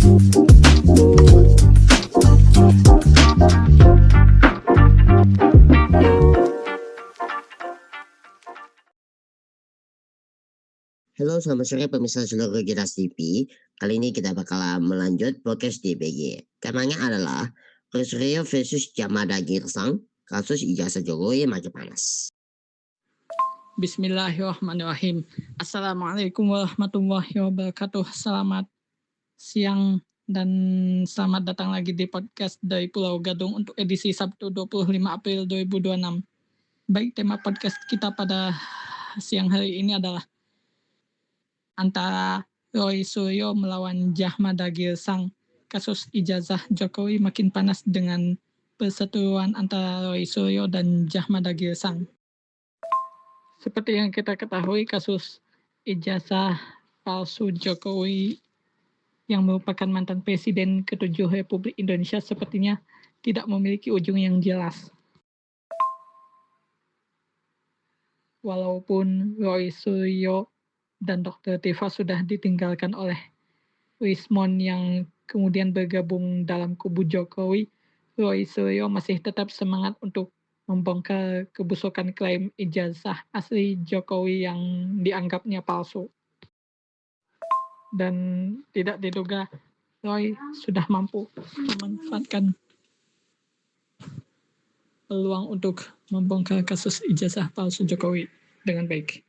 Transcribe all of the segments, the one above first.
Halo, selamat sore pemirsa seluruh Jelas TV. Kali ini kita bakal melanjut podcast DPG. Temanya adalah Chris Rio versus Jamada Girsang, kasus ijazah Jokowi makin panas. Bismillahirrahmanirrahim. Assalamualaikum warahmatullahi wabarakatuh. Selamat siang dan selamat datang lagi di podcast dari Pulau Gadung untuk edisi Sabtu 25 April 2026. Baik, tema podcast kita pada siang hari ini adalah antara Roy Suryo melawan Jahmada Girsang. Kasus ijazah Jokowi makin panas dengan perseteruan antara Roy Suryo dan Jahmada Girsang. Seperti yang kita ketahui, kasus ijazah palsu Jokowi yang merupakan mantan Presiden ke-7 Republik Indonesia sepertinya tidak memiliki ujung yang jelas. Walaupun Roy Suryo dan Dr. Tifa sudah ditinggalkan oleh Wismon yang kemudian bergabung dalam kubu Jokowi, Roy Suryo masih tetap semangat untuk membongkar kebusukan klaim ijazah asli Jokowi yang dianggapnya palsu. Dan tidak diduga, Roy sudah mampu memanfaatkan peluang untuk membongkar kasus ijazah palsu Jokowi dengan baik.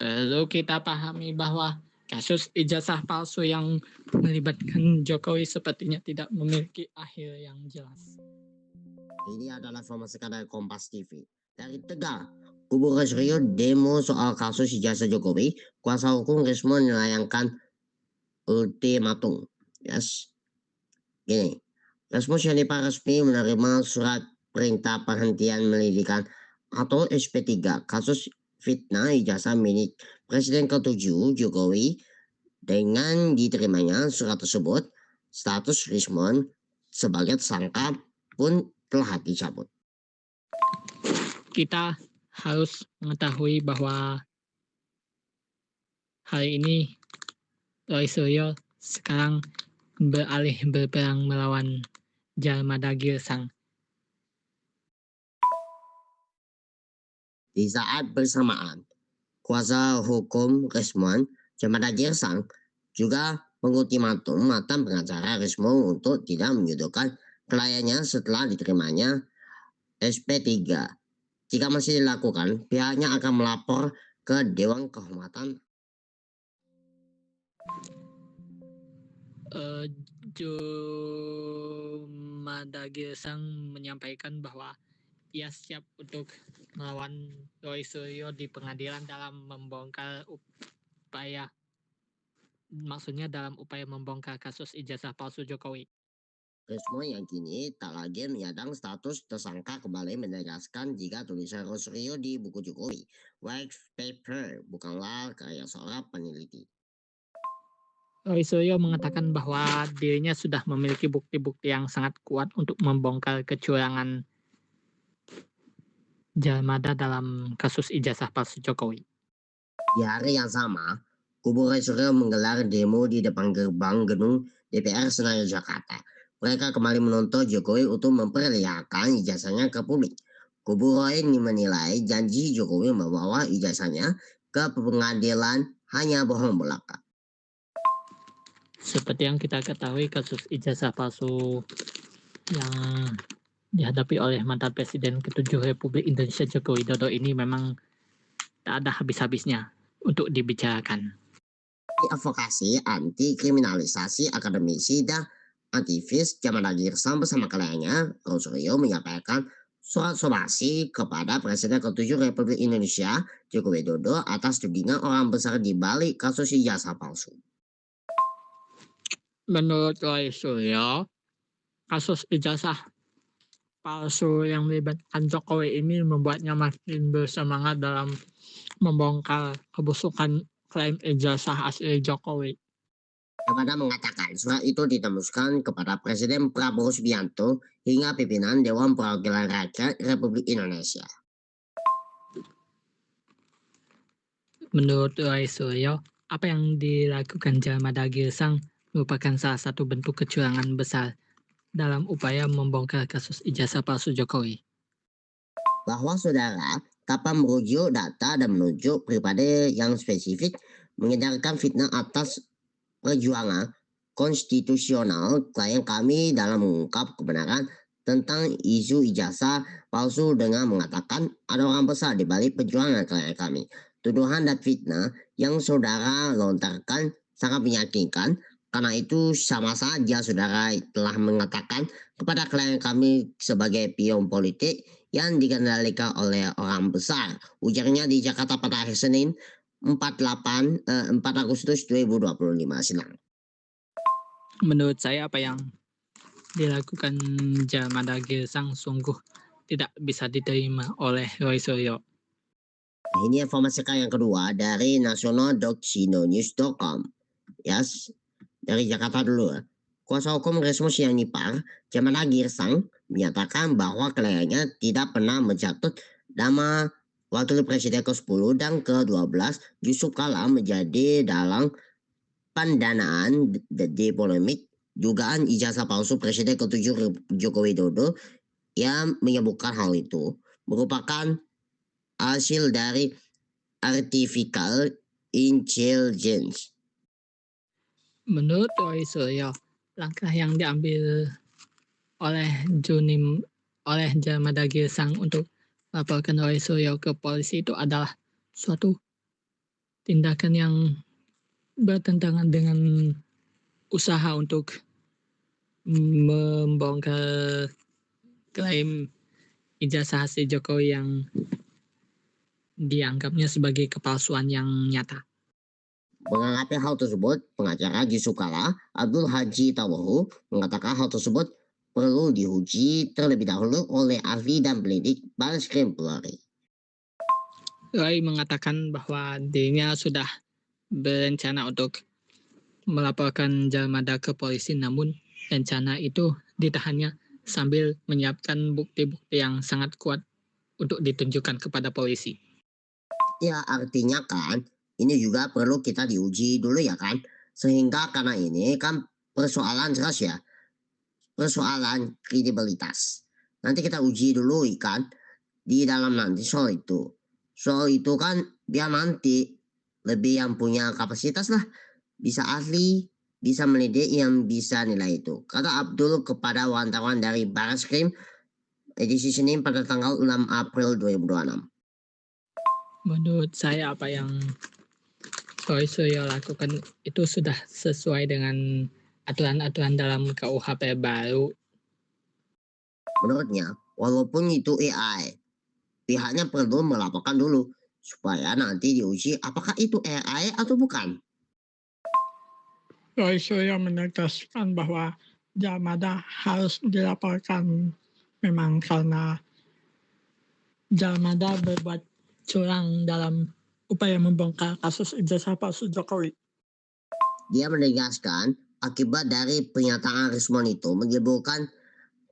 Lalu kita pahami bahwa kasus ijazah palsu yang melibatkan Jokowi sepertinya tidak memiliki akhir yang jelas. Ini adalah informasi dari Kompas TV. Dari Tegal, kubu Chris Rio demo soal kasus ijazah Jokowi. Kuasa hukum Rismon melayangkan ultimatum. Yes. Gini, Rismon Syanipa resmi menerima surat perintah penghentian penyelidikan atau SP3 kasus fitnah ijazah milik Presiden ke-7 Jokowi. Dengan diterimanya surat tersebut, status Rismon sebagai tersangka pun telah dicabut. Kita harus mengetahui bahwa hari ini Roy Suryo sekarang beralih berperang melawan Jahmada Girsang. Di saat bersamaan, kuasa hukum Rismon, Jahmada Girsang, juga mengultimatum mantan pengacara Rismon untuk tidak menyodorkan kliennya setelah diterimanya SP3. Jika masih dilakukan, pihaknya akan melapor ke Dewan Kehormatan. Jahmada Girsang menyampaikan bahwa ia siap untuk melawan Roy Suryo di pengadilan dalam upaya membongkar kasus ijazah palsu Jokowi. Rismon yang kini tak lagi menyandang status tersangka kembali menegaskan jika tulisan Roy Suryo di buku Jokowi white paper bukanlah karya seorang peneliti. Roy Suryo mengatakan bahwa dirinya sudah memiliki bukti-bukti yang sangat kuat untuk membongkar kecurangan Jahmada dalam kasus ijazah palsu Jokowi. Di hari yang sama, kubu Roy Suryo menggelar demo di depan gerbang gedung DPR Senayan Jakarta. Mereka kembali menuntut Jokowi untuk memperlihatkan ijazahnya ke publik. Kubu Roy menilai janji Jokowi membawa ijazahnya ke pengadilan hanya bohong belaka. Seperti yang kita ketahui, kasus ijazah palsu yang dihadapi oleh mantan Presiden ke-7 Republik Indonesia Joko Widodo ini memang tak ada habis-habisnya untuk dibicarakan. Advokasi anti kriminalisasi akademisi dan aktivis Jahmada Girsang bersama kliennya Roy Suryo menyampaikan surat somasi kepada Presiden ke-7 Republik Indonesia Joko Widodo atas tudingan orang besar di balik kasus ijazah palsu. Menurut Roy Suryo, kasus ijazah palsu yang melibatkan Jokowi ini membuatnya makin bersemangat dalam membongkar kebusukan klaim ijazah asli Jokowi. Jahmada mengatakan surat itu ditembuskan kepada Presiden Prabowo Subianto hingga pimpinan Dewan Perwakilan Rakyat Republik Indonesia. Menurut Roy Suryo, apa yang dilakukan Jalmada Girsang merupakan salah satu bentuk kecurangan besar dalam upaya membongkar kasus ijazah palsu Jokowi. Bahwa saudara tanpa merujuk data dan menunjuk pribadi yang spesifik mengedarkan fitnah atas perjuangan konstitusional klien kami dalam mengungkap kebenaran tentang isu ijazah palsu dengan mengatakan ada orang besar di balik perjuangan klien kami. Tuduhan dan fitnah yang saudara lontarkan sangat meyakinkan. Karena itu sama saja saudara telah mengatakan kepada klien kami sebagai pion politik yang dikendalikan oleh orang besar. Ujarnya di Jakarta pada hari Senin 4 Agustus 2025 silam. Menurut saya apa yang dilakukan Jalmada Girsang sungguh tidak bisa diterima oleh Roy Suryo. Nah, ini informasi yang kedua dari national.sinonews.com. Yes, dari Jakarta dulu. Kuasa hukum Rismus Sianipar, Jalmada Girsang, menyatakan bahwa kliennya tidak pernah mencatut nama Wakil Presiden ke-10 dan ke-12 Yusuf Kala menjadi dalam pendanaan di polemik dugaan ijazah palsu Presiden ke-7 Joko Widodo yang menyebutkan hal itu merupakan hasil dari artificial intelligence. Menurut Roy Suryo, langkah yang diambil oleh Jalmada Girsang untuk laporkan Roy Suryo ke polisi itu adalah suatu tindakan yang bertentangan dengan usaha untuk membongkar klaim ijazah hasil Jokowi yang dianggapnya sebagai kepalsuan yang nyata. Menanggapi hal tersebut, pengacara Yusuf Kala, Abdul Haji Tawahu, mengatakan hal tersebut perlu diuji terlebih dahulu oleh ahli dan penyidik Barreskrim Polri. Roy mengatakan bahwa dirinya sudah berencana untuk melaporkan Jalmada ke polisi, namun rencana itu ditahannya sambil menyiapkan bukti-bukti yang sangat kuat untuk ditunjukkan kepada polisi. Ya, artinya kan ini juga perlu kita diuji dulu ya kan, sehingga karena ini kan persoalan jelas ya, persoalan kredibilitas. Nanti kita uji dulu kan di dalam nanti soal itu kan biar nanti lebih yang punya kapasitas lah, bisa ahli, bisa mendidik yang bisa nilai itu, kata Abdul kepada wartawan dari Barreskrim edisi Senin pada tanggal 6 April 2026. Menurut saya apa yang Roy Suryo lakukan itu sudah sesuai dengan aturan-aturan dalam KUHP baru. Menurutnya, walaupun itu AI, pihaknya perlu melaporkan dulu supaya nanti diuji apakah itu AI atau bukan. Roy Suryo menegaskan bahwa Jalmada harus dilaporkan memang karena Jalmada berbuat curang dalam upaya membongkar kasus ijazah palsu Jokowi. Dia menegaskan akibat dari pernyataan Rismon itu menimbulkan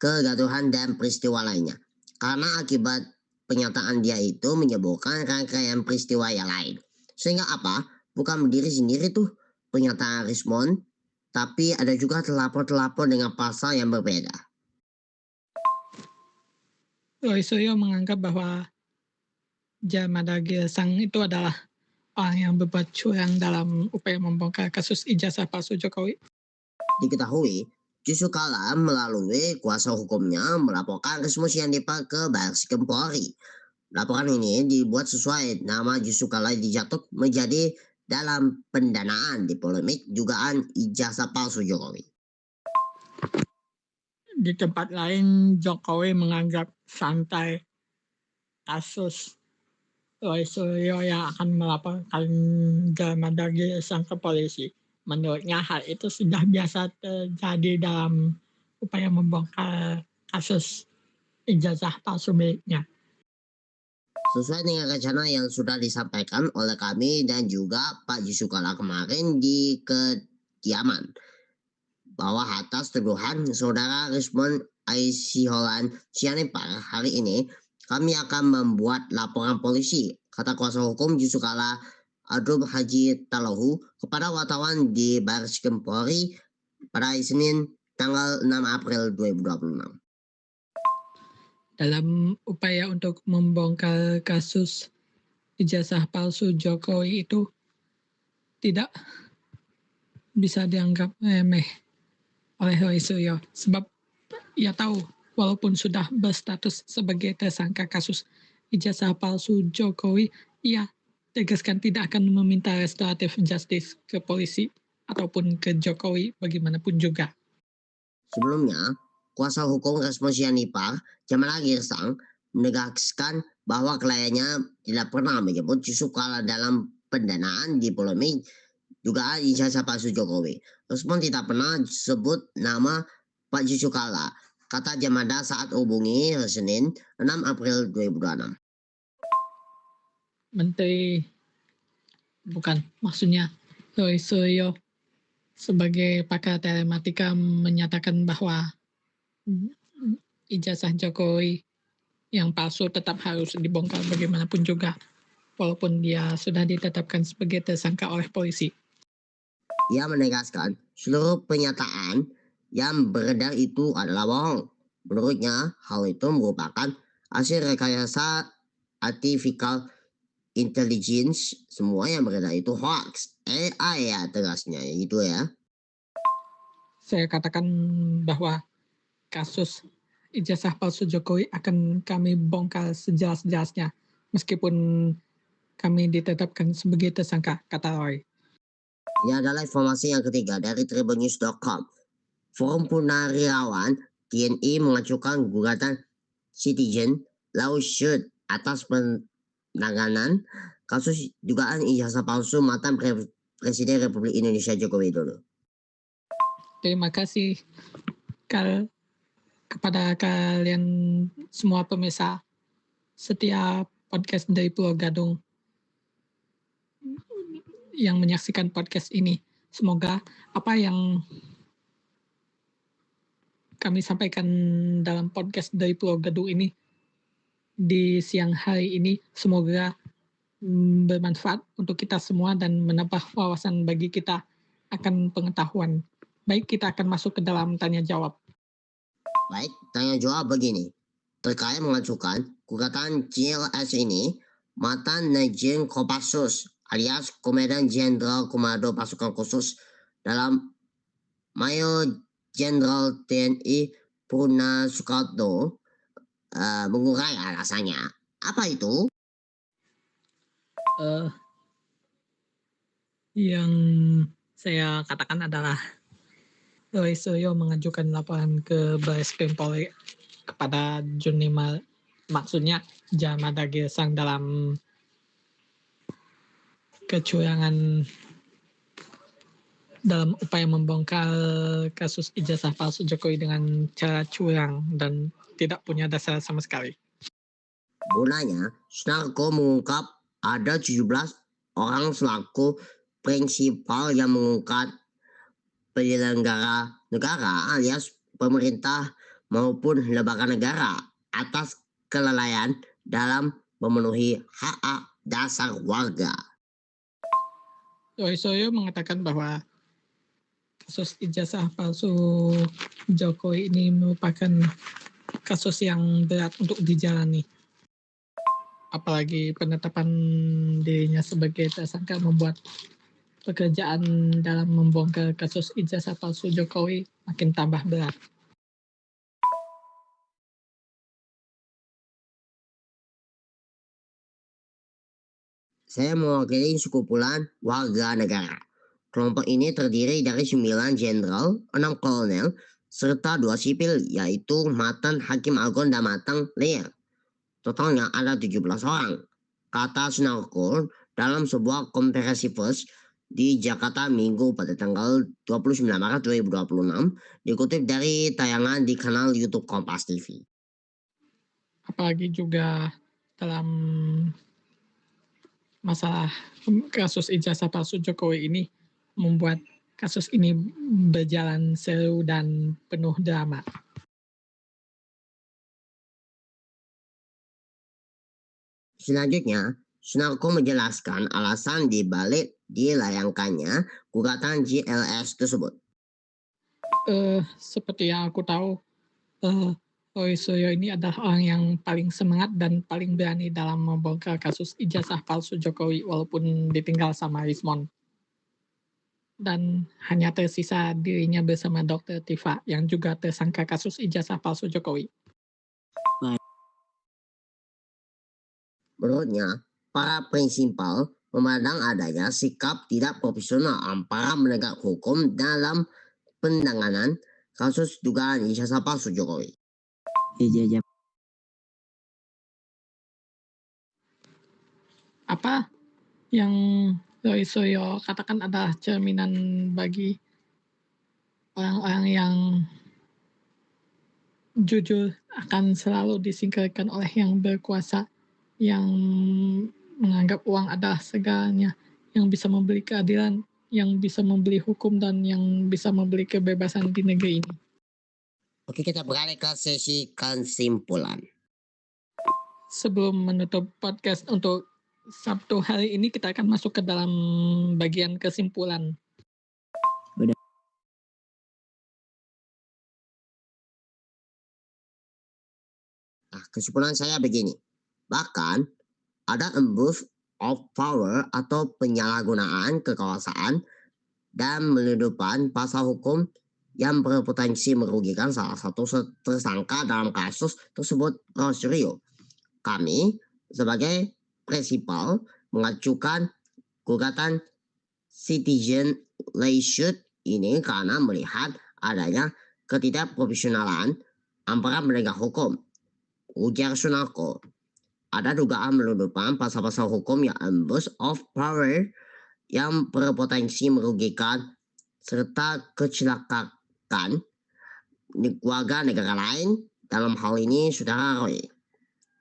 kegaduhan dan peristiwa lainnya. Karena akibat pernyataan dia itu menyebabkan rangkaian peristiwa yang lain. Sehingga apa? Bukan berdiri sendiri tuh pernyataan Rismon, tapi ada juga telapor-telapor dengan pasal yang berbeda. Roy Suryo menganggap bahwa Jalmada Girsang itu adalah orang yang berbuat curang dalam upaya membongkar kasus ijazah palsu Jokowi. Diketahui, Yusuf Kala melalui kuasa hukumnya melaporkan Rismus Sianipar ke Barreskrim Polri. Laporan ini dibuat sesuai nama Yusuf Kala dijatuh menjadi dalam pendanaan di polemik dugaan ijazah palsu Jokowi. Di tempat lain, Jokowi menganggap santai kasus Roy Suryo yang akan melaporkan Jalmada Girsang ke polisi. Menurutnya hal itu sudah biasa terjadi dalam upaya membongkar kasus ijazah palsu miliknya. Sesuai dengan rencana yang sudah disampaikan oleh kami dan juga Pak Yusuf Kala kemarin di kediaman, bahwa atas tuduhan saudara Rismon Aisiholan Sianipar hari ini kami akan membuat laporan polisi, kata kuasa hukum Yusuf Kala Adub Haji Talahu kepada wartawan di Baris Polri pada Senin tanggal 6 April 2026. Dalam upaya untuk membongkar kasus ijazah palsu Jokowi itu tidak bisa dianggap remeh oleh Roy Suryo, sebab ia tahu walaupun sudah berstatus sebagai tersangka kasus ijazah palsu Jokowi, ia tegaskan tidak akan meminta restoratif justice ke polisi ataupun ke Jokowi bagaimanapun juga. Sebelumnya, kuasa hukum Respons Yanipar, Jamala Girsang, menegaskan bahwa kliennya tidak pernah menyebut Yusuf Kala dalam pendanaan di polemik dugaan ijazah palsu Jokowi. Respons tidak pernah sebut nama Pak Yusuf Kala, kata Jamada saat hubungi Senin 6 April 2026. Maksudnya Roy Suryo sebagai pakar telematika menyatakan bahwa ijazah Jokowi yang palsu tetap harus dibongkar bagaimanapun juga, walaupun dia sudah ditetapkan sebagai tersangka oleh polisi. Ia menegaskan seluruh pernyataan yang beredar itu adalah bohong. Menurutnya, hal itu merupakan hasil rekayasa artificial intelligence. Semua yang beredar itu hoax. AI ya tegasnya, gitu ya. Saya katakan bahwa kasus ijazah palsu Jokowi akan kami bongkar sejelas-jelasnya, meskipun kami ditetapkan sebagai tersangka, kata Roy. Ini adalah informasi yang ketiga dari tribunnews.com. Forum Purnawirawan TNI mengajukan gugatan citizen lawsuit atas penanganan kasus dugaan ijazah palsu mantan Presiden Republik Indonesia Joko Widodo. Terima kasih kepada kalian semua pemirsa setiap podcast dari Pulau Gadung yang menyaksikan podcast ini. Semoga apa yang kami sampaikan dalam podcast dari Pulau Gadung ini di siang hari ini semoga bermanfaat untuk kita semua dan menambah wawasan bagi kita akan pengetahuan. Baik, kita akan masuk ke dalam tanya jawab. Baik, tanya jawab begini. Terkait mengajukan gugatan CLS ini, mantan Najib Kopassus alias Komandan Jenderal Komando Pasukan Khusus dalam Mayor Jenderal TNI Purna Soekarno mengurai alasannya. Apa itu? Yang saya katakan adalah Roy Suryo mengajukan laporan ke Baris Krim Polri kepada Junima, maksudnya Jamada Girsang dalam kecurangan dalam upaya membongkar kasus ijazah palsu Jokowi dengan cara curang dan tidak punya dasar sama sekali. Mulanya, Sunarko mengungkap ada 17 orang selaku prinsipal yang mengungkap penyelenggara negara alias pemerintah maupun lembaga negara atas kelalaian dalam memenuhi hak dasar warga. Roy Suryo mengatakan bahwa kasus ijazah palsu Jokowi ini merupakan kasus yang berat untuk dijalani. Apalagi penetapan dirinya sebagai tersangka membuat pekerjaan dalam membongkar kasus ijazah palsu Jokowi makin tambah berat. Saya mewakili sekumpulan warga negara. Kelompok ini terdiri dari 9 jenderal, 6 kolonel, serta 2 sipil, yaitu mantan Hakim Agung dan mantan Leer. Totalnya ada 17 orang, kata Sunarko dalam sebuah konferensi pers di Jakarta Minggu pada tanggal 29 Maret 2026, dikutip dari tayangan di kanal YouTube Kompas TV. Apalagi juga dalam masalah kasus ijazah palsu Jokowi ini membuat kasus ini berjalan seru dan penuh drama. Selanjutnya, Sunarko menjelaskan alasan di balik dilayangkannya gugatan GLS tersebut. Seperti yang aku tahu, Roy Suryo ini adalah orang yang paling semangat dan paling berani dalam membongkar kasus ijazah palsu Jokowi walaupun ditinggal sama Rismond. Dan hanya tersisa dirinya bersama Dr. Tifa yang juga tersangka kasus ijazah palsu Jokowi. Menurutnya, para prinsipal memandang adanya sikap tidak profesional antara penegak hukum dalam penanganan kasus dugaan ijazah palsu Jokowi. Apa yang Roy Suryo katakan adalah cerminan bagi orang-orang yang jujur akan selalu disingkirkan oleh yang berkuasa, yang menganggap uang adalah segalanya, yang bisa membeli keadilan, yang bisa membeli hukum, dan yang bisa membeli kebebasan di negeri ini. Oke, kita beralih ke sesi kesimpulan. Sebelum menutup podcast untuk Sabtu hari ini, kita akan masuk ke dalam bagian kesimpulan. Nah, kesimpulan saya begini. Bahkan ada abuse of power atau penyalahgunaan kekuasaan dan penyelundupan pasal hukum yang berpotensi merugikan salah satu tersangka dalam kasus tersebut, Roy Suryo. Kami sebagai prinsipal mengajukan gugatan citizen lawsuit ini karena melihat adanya ketidakprofesionalan antara penegak hukum. Ujar Sunarko, ada dugaan penyelundupan pasal-pasal hukum yang abuse of power yang berpotensi merugikan serta kecelakaan warga negara lain, dalam hal ini saudara Roy.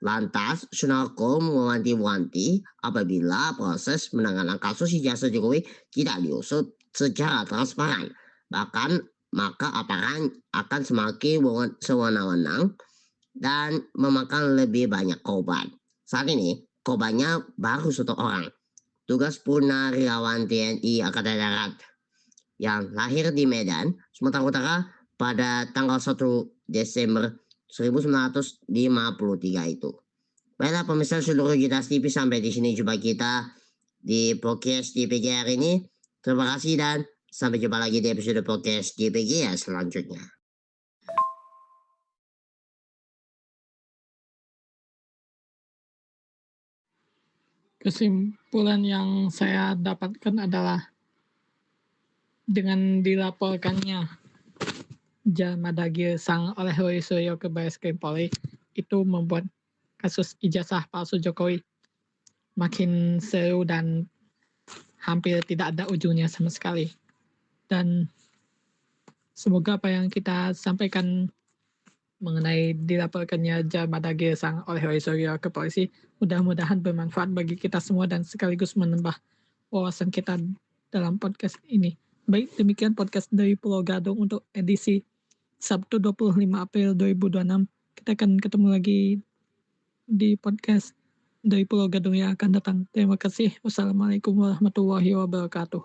Lantas, Sunarko mewanti-wanti apabila proses penanganan kasus ijazah Jokowi tidak diusut secara transparan, bahkan maka aparat akan semakin sewenang-wenang dan memakan lebih banyak korban. Saat ini, korbannya baru 1 orang. Tugas Purnawirawan TNI Angkatan Darat yang lahir di Medan, Sumatera Utara pada tanggal 1 Desember 1953 itu. Baiklah pemirsa seluruh Jitas TV, sampai di sini jumpa kita di podcast DPG hari ini. Terima kasih dan sampai jumpa lagi di episode podcast DPG ya selanjutnya. Kesimpulan yang saya dapatkan adalah dengan dilaporkannya Jalmada Girsang oleh Roy Suryo ke Baris Krim Polri itu membuat kasus ijazah palsu Jokowi makin seru dan hampir tidak ada ujungnya sama sekali. Dan semoga apa yang kita sampaikan mengenai dilaporkannya Jalmada Girsang oleh Roy Suryo ke polisi mudah-mudahan bermanfaat bagi kita semua dan sekaligus menambah wawasan kita dalam podcast ini. Baik, demikian podcast dari Pulau Gadung untuk edisi Sabtu 25 April 2026. Kita akan ketemu lagi di podcast dari Pulau Gadung yang akan datang. Terima kasih. Wassalamualaikum warahmatullahi wabarakatuh.